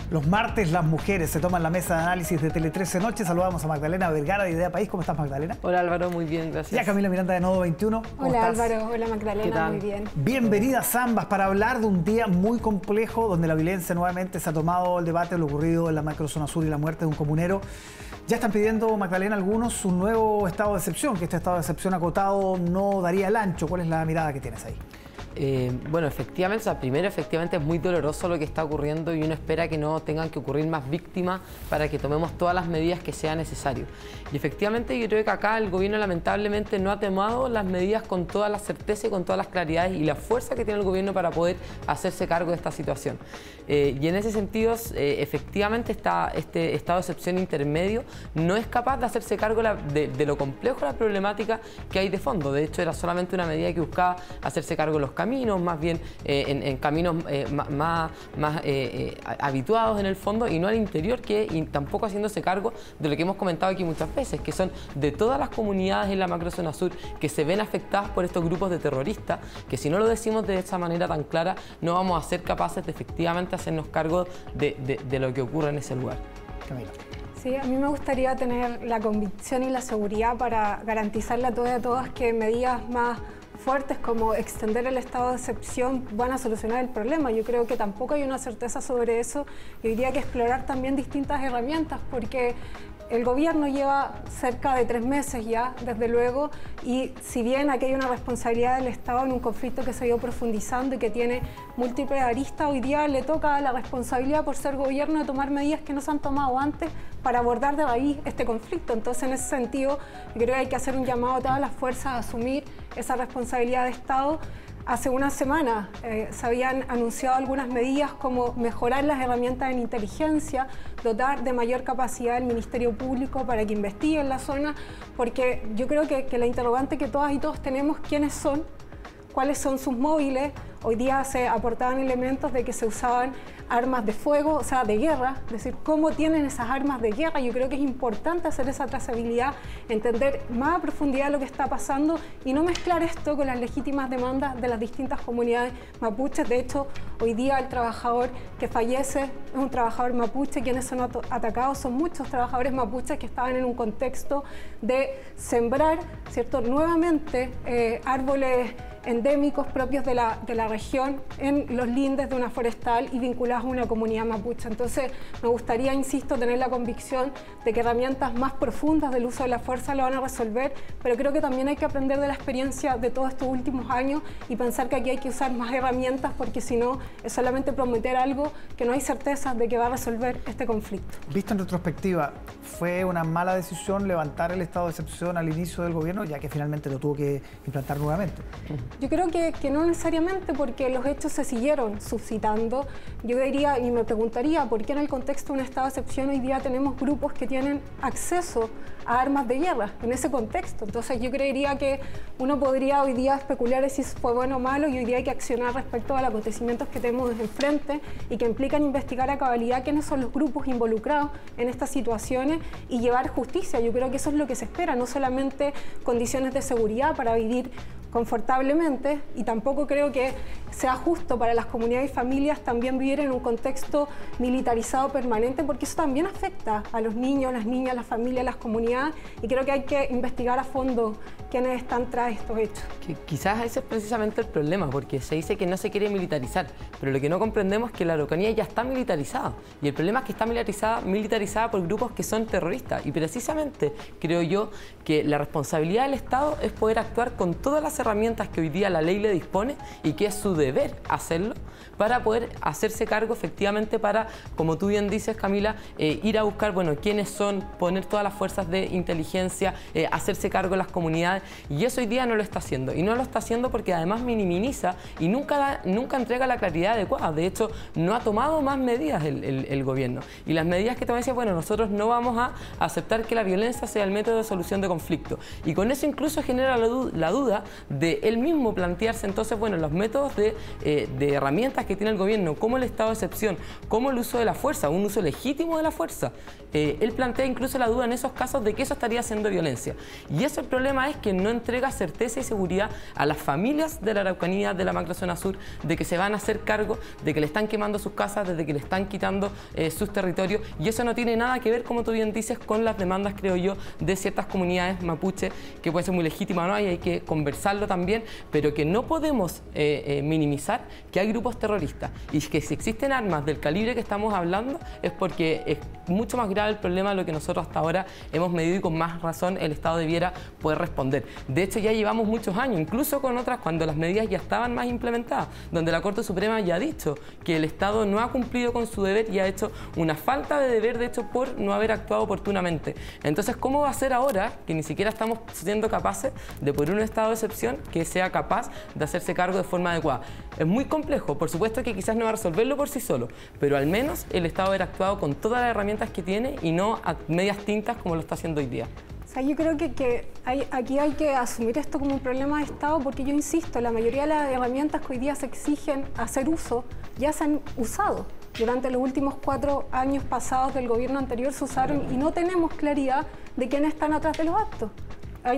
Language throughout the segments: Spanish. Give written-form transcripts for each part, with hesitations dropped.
Los martes las mujeres se toman la mesa de análisis de Tele 13 Noche. Saludamos a Magdalena Vergara de Idea País. ¿Cómo estás, Magdalena? Hola Álvaro, muy bien, gracias. Y a Camila Miranda de Nodo 21. ¿Cómo Hola estás? Álvaro, hola Magdalena, muy bien. Bienvenidas ambas para hablar de un día muy complejo donde la violencia nuevamente se ha tomado el debate de lo ocurrido en la macrozona sur y la muerte de un comunero. Ya están pidiendo, Magdalena, algunos un nuevo estado de excepción, que este estado de excepción acotado no daría el ancho. ¿Cuál es la mirada que tienes ahí? Bueno, efectivamente, primero efectivamente es muy doloroso lo que está ocurriendo y uno espera que no tengan que ocurrir más víctimas para que tomemos todas las medidas que sea necesario. Y efectivamente yo creo que acá el gobierno lamentablemente no ha tomado las medidas con toda la certeza y con todas las claridades y la fuerza que tiene el gobierno para poder hacerse cargo de esta situación. Y en ese sentido, efectivamente este estado de excepción intermedio no es capaz de hacerse cargo de lo complejo de la problemática que hay de fondo. De hecho, era solamente una medida que buscaba hacerse cargo de los caminos, más bien en caminos más habituados en el fondo y no al interior, y tampoco haciéndose cargo de lo que hemos comentado aquí muchas veces, que son de todas las comunidades en la macrozona sur que se ven afectadas por estos grupos de terroristas, que si no lo decimos de esa manera tan clara, no vamos a ser capaces de efectivamente hacernos cargo de lo que ocurre en ese lugar. Camila. Sí, a mí me gustaría tener la convicción y la seguridad para garantizarle a todas y a todas que medidas más fuertes como extender el estado de excepción van a solucionar el problema. Yo creo que tampoco hay una certeza sobre eso y habría que explorar también distintas herramientas porque el gobierno lleva cerca de 3 meses ya, desde luego, y si bien aquí hay una responsabilidad del Estado en un conflicto que se ha ido profundizando y que tiene múltiples aristas, hoy día le toca la responsabilidad por ser gobierno de tomar medidas que no se han tomado antes para abordar de raíz este conflicto. Entonces, en ese sentido, yo creo que hay que hacer un llamado a todas las fuerzas a asumir esa responsabilidad de Estado. Hace unas semanas se habían anunciado algunas medidas como mejorar las herramientas en inteligencia, dotar de mayor capacidad al Ministerio Público para que investigue en la zona, porque yo creo que la interrogante que todas y todos tenemos, ¿quiénes son? ¿Cuáles son sus móviles? Hoy día se aportaban elementos de que se usaban armas de fuego, o sea, de guerra, es decir, cómo tienen esas armas de guerra. Yo creo que es importante hacer esa trazabilidad, entender más a profundidad lo que está pasando y no mezclar esto con las legítimas demandas de las distintas comunidades mapuches. De hecho, hoy día el trabajador que fallece es un trabajador mapuche, quienes son atacados son muchos trabajadores mapuches que estaban en un contexto de sembrar, ¿cierto?, nuevamente árboles endémicos propios de la región en los lindes de una forestal y vinculados a una comunidad mapuche. Entonces, me gustaría, insisto, tener la convicción de que herramientas más profundas del uso de la fuerza lo van a resolver, pero creo que también hay que aprender de la experiencia de todos estos últimos años y pensar que aquí hay que usar más herramientas porque si no, es solamente prometer algo que no hay certezas de que va a resolver este conflicto. Visto en retrospectiva, ¿fue una mala decisión levantar el estado de excepción al inicio del gobierno, ya que finalmente lo tuvo que implantar nuevamente? Yo creo que no necesariamente, porque los hechos se siguieron suscitando. Yo diría y me preguntaría por qué en el contexto de un estado de excepción hoy día tenemos grupos que tienen acceso a armas de guerra en ese contexto. Entonces yo creería que uno podría hoy día especular si fue bueno o malo y hoy día hay que accionar respecto a los acontecimientos que tenemos enfrente y que implican investigar a cabalidad quiénes son los grupos involucrados en estas situaciones y llevar justicia. Yo creo que eso es lo que se espera, no solamente condiciones de seguridad para vivir confortablemente, y tampoco creo que sea justo para las comunidades y familias también vivir en un contexto militarizado permanente, porque eso también afecta a los niños, las niñas, las familias, las comunidades, y creo que hay que investigar a fondo quiénes están tras estos hechos. Quizás ese es precisamente el problema, porque se dice que no se quiere militarizar, pero lo que no comprendemos es que la Araucanía ya está militarizada, y el problema es que está militarizada por grupos que son terroristas, y precisamente creo yo que la responsabilidad del Estado es poder actuar con todas las herramientas que hoy día la ley le dispone y que es su deber hacerlo para poder hacerse cargo efectivamente para, como tú bien dices, Camila, ir a buscar, bueno, quiénes son, poner todas las fuerzas de inteligencia, hacerse cargo de las comunidades, y eso hoy día no lo está haciendo, y no lo está haciendo porque además minimiza y nunca entrega la claridad adecuada. De hecho, no ha tomado más medidas el gobierno, y las medidas que toma decía, bueno, nosotros no vamos a aceptar que la violencia sea el método de solución de conflicto, y con eso incluso genera la duda de él mismo plantearse entonces, bueno, los métodos de herramientas que tiene el gobierno, como el estado de excepción, como el uso de la fuerza, un uso legítimo de la fuerza. Él plantea incluso la duda en esos casos de que eso estaría siendo violencia. Y eso el problema es que no entrega certeza y seguridad a las familias de la Araucanía, de la macrozona sur, de que se van a hacer cargo, de que le están quemando sus casas, de que le están quitando sus territorios. Y eso no tiene nada que ver, como tú bien dices, con las demandas, creo yo, de ciertas comunidades mapuche, que puede ser muy legítima, ¿no? Y hay que conversarlo también, pero que no podemos minimizar que hay grupos terroristas y que si existen armas del calibre que estamos hablando es porque es mucho más grave el problema de lo que nosotros hasta ahora hemos medido, y con más razón el Estado debiera poder responder. De hecho, ya llevamos muchos años, incluso con otras, cuando las medidas ya estaban más implementadas, donde la Corte Suprema ya ha dicho que el Estado no ha cumplido con su deber y ha hecho una falta de deber, de hecho, por no haber actuado oportunamente. Entonces, ¿cómo va a ser ahora que ni siquiera estamos siendo capaces de poner un estado de excepción que sea capaz de hacerse cargo de forma adecuada? Es muy complejo, por supuesto que quizás no va a resolverlo por sí solo, pero al menos el Estado haber actuado con todas las herramientas que tiene y no a medias tintas como lo está haciendo hoy día. O sea, yo creo que aquí hay que asumir esto como un problema de Estado, porque yo insisto, la mayoría de las herramientas que hoy día se exigen hacer uso ya se han usado. Durante los últimos 4 años pasados del gobierno anterior se usaron y no tenemos claridad de quiénes están atrás de los actos.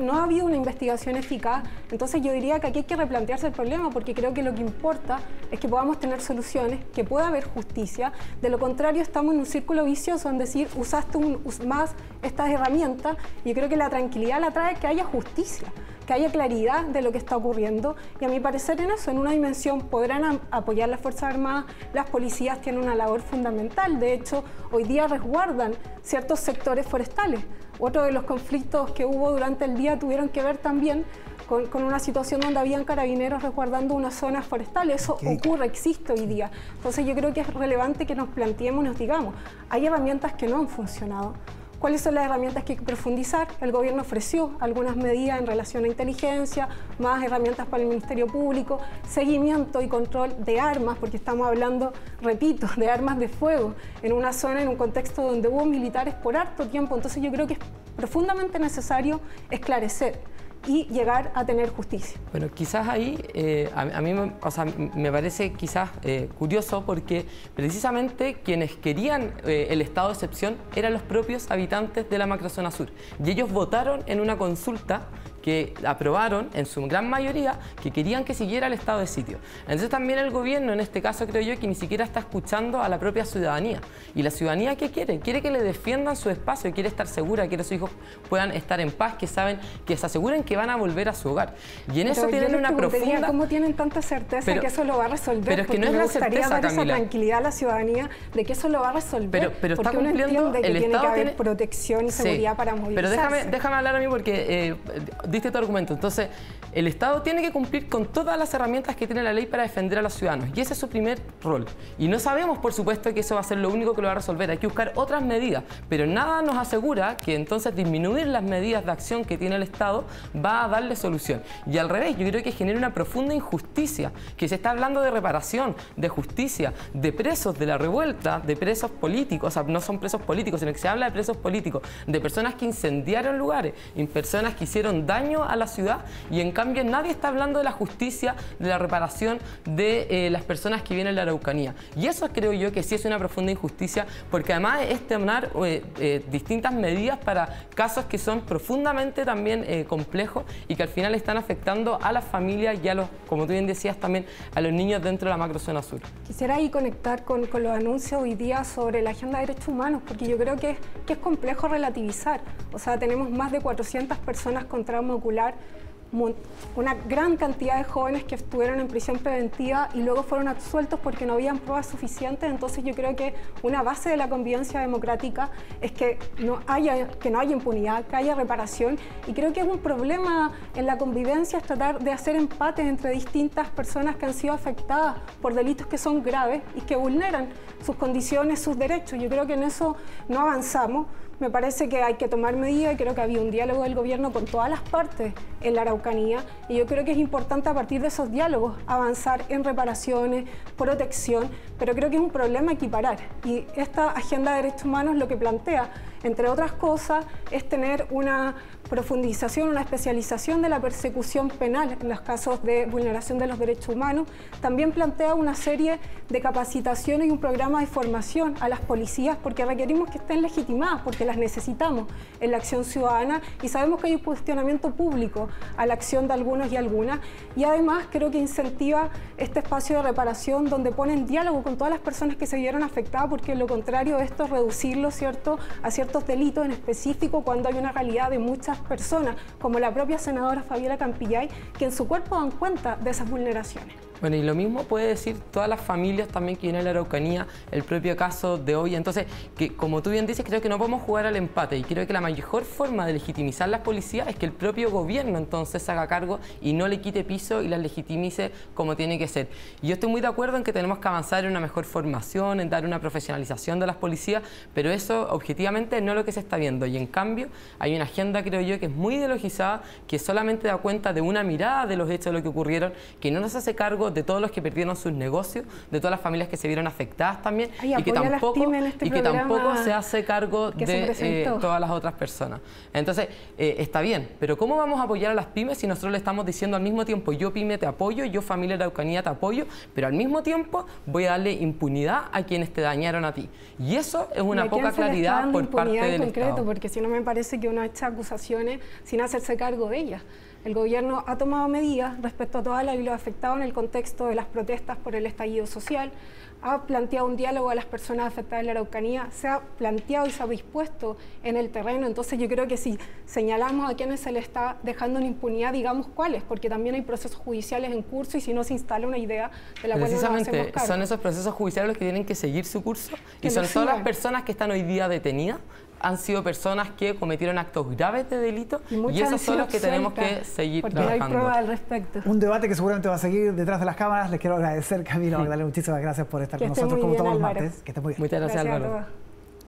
No ha habido una investigación eficaz, entonces yo diría que aquí hay que replantearse el problema, porque creo que lo que importa es que podamos tener soluciones, que pueda haber justicia. De lo contrario, estamos en un círculo vicioso, en decir, usaste más estas herramientas, y yo creo que la tranquilidad la trae que haya justicia, que haya claridad de lo que está ocurriendo, y a mi parecer en eso, en una dimensión, podrán apoyar las Fuerzas Armadas, las policías tienen una labor fundamental, de hecho, hoy día resguardan ciertos sectores forestales. Otro de los conflictos que hubo durante el día tuvieron que ver también con una situación donde habían carabineros resguardando unas zonas forestales. Eso ocurre, existe hoy día. Entonces yo creo que es relevante que nos planteemos y nos digamos, hay herramientas que no han funcionado. ¿Cuáles son las herramientas que hay que profundizar? El gobierno ofreció algunas medidas en relación a inteligencia, más herramientas para el Ministerio Público, seguimiento y control de armas, porque estamos hablando, repito, de armas de fuego, en una zona, en un contexto donde hubo militares por harto tiempo. Entonces yo creo que es profundamente necesario esclarecer y llegar a tener justicia. Bueno, quizás ahí a mí me parece quizás curioso, porque precisamente quienes querían el estado de excepción eran los propios habitantes de la macrozona sur, y ellos votaron en una consulta que aprobaron en su gran mayoría que querían que siguiera el estado de sitio. Entonces también el gobierno, en este caso creo yo, que ni siquiera está escuchando a la propia ciudadanía. ¿Y la ciudadanía qué quiere? Quiere que le defiendan su espacio, quiere estar segura, quiere que sus hijos puedan estar en paz, que saben, que se aseguren que van a volver a su hogar. Y en eso tienen una profunda... ¿Cómo tienen tanta certeza que eso lo va a resolver? Pero es que no es la certeza, dar Camila. esa tranquilidad a la ciudadanía de que eso lo va a resolver. Pero está porque uno cumpliendo, entiende que el tiene Estado que haber protección y seguridad para movilizarse. Pero déjame hablar a mí, porque diste tu argumento. Entonces, el Estado tiene que cumplir con todas las herramientas que tiene la ley para defender a los ciudadanos, y ese es su primer rol. Y no sabemos, por supuesto, que eso va a ser lo único que lo va a resolver. Hay que buscar otras medidas, pero nada nos asegura que entonces disminuir las medidas de acción que tiene el Estado va a darle solución. Y al revés, yo creo que genera una profunda injusticia, que se está hablando de reparación, de justicia, de presos de la revuelta, de presos políticos, o sea, no son presos políticos, sino que se habla de presos políticos, de personas que incendiaron lugares, y personas que hicieron daño a la ciudad, y en cambio nadie está hablando de la justicia, de la reparación de las personas que vienen a la Araucanía. Y eso creo yo que sí es una profunda injusticia, porque además es tomar distintas medidas para casos que son profundamente también complejos, y que al final están afectando a las familias y a los, como tú bien decías, también a los niños dentro de la macrozona sur. Quisiera ahí conectar con los anuncios hoy día sobre la agenda de derechos humanos, porque yo creo que es complejo relativizar. O sea, tenemos más de 400 personas con trauma ocular, una gran cantidad de jóvenes que estuvieron en prisión preventiva y luego fueron absueltos porque no habían pruebas suficientes. Entonces yo creo que una base de la convivencia democrática es que no haya impunidad, que haya reparación, y creo que es un problema en la convivencia es tratar de hacer empates entre distintas personas que han sido afectadas por delitos que son graves y que vulneran sus condiciones, sus derechos. Yo creo que en eso no avanzamos. Me parece que hay que tomar medidas, y creo que había un diálogo del gobierno con todas las partes en la Araucanía, y yo creo que es importante a partir de esos diálogos avanzar en reparaciones, protección, pero creo que es un problema equiparar, y esta agenda de derechos humanos lo que plantea, entre otras cosas, es tener una profundización, una especialización de la persecución penal en los casos de vulneración de los derechos humanos. También plantea una serie de capacitaciones y un programa de formación a las policías, porque requerimos que estén legitimadas, porque las necesitamos en la acción ciudadana, y sabemos que hay un cuestionamiento público a la acción de algunos y algunas, y además creo que incentiva este espacio de reparación donde pone en diálogo con todas las personas que se vieron afectadas, porque lo contrario de esto es reducirlo, ¿cierto?, a ciertos delitos en específico, cuando hay una realidad de muchas personas, como la propia senadora Fabiola Campillay, que en su cuerpo dan cuenta de esas vulneraciones. Bueno, y lo mismo puede decir todas las familias también que vienen a la Araucanía, el propio caso de hoy. Entonces, que como tú bien dices, creo que no podemos jugar al empate, y creo que la mejor forma de legitimizar las policías es que el propio gobierno entonces se haga cargo y no le quite piso y las legitimice como tiene que ser. Y yo estoy muy de acuerdo en que tenemos que avanzar en una mejor formación, en dar una profesionalización de las policías, pero eso objetivamente no es lo que se está viendo. Y en cambio hay una agenda, creo yo, que es muy ideologizada, que solamente da cuenta de una mirada de los hechos de lo que ocurrieron, que no nos hace cargo de todos los que perdieron sus negocios, de todas las familias que se vieron afectadas también, y que tampoco se hace cargo de todas las otras personas. Entonces, está bien, pero ¿cómo vamos a apoyar a las pymes si nosotros le estamos diciendo al mismo tiempo, yo pyme te apoyo, yo familia Araucanía te apoyo, pero al mismo tiempo voy a darle impunidad a quienes te dañaron a ti? Y eso es una poca claridad por parte del Estado. Porque si no, me parece que uno echa acusaciones sin hacerse cargo de ellas. El gobierno ha tomado medidas respecto a toda la vida afectada en el contexto de las protestas por el estallido social, ha planteado un diálogo a las personas afectadas en la Araucanía, se ha planteado y se ha dispuesto en el terreno. Entonces yo creo que si señalamos a quienes se le está dejando una impunidad, digamos cuáles, porque también hay procesos judiciales en curso y si no se instala una idea de la cual no nos hacemos cargo. Son esos procesos judiciales los que tienen que seguir su curso, y son todas las personas que están hoy día detenidas han sido personas que cometieron actos graves de delito, y esos son los que tenemos que seguir trabajando. Porque hay pruebas al respecto. Un debate que seguramente va a seguir detrás de las cámaras. Les quiero agradecer, Camila Magdalena, muchísimas gracias por estar con nosotros como todos los martes. Que esté muy bien. Muchas gracias, Álvaro.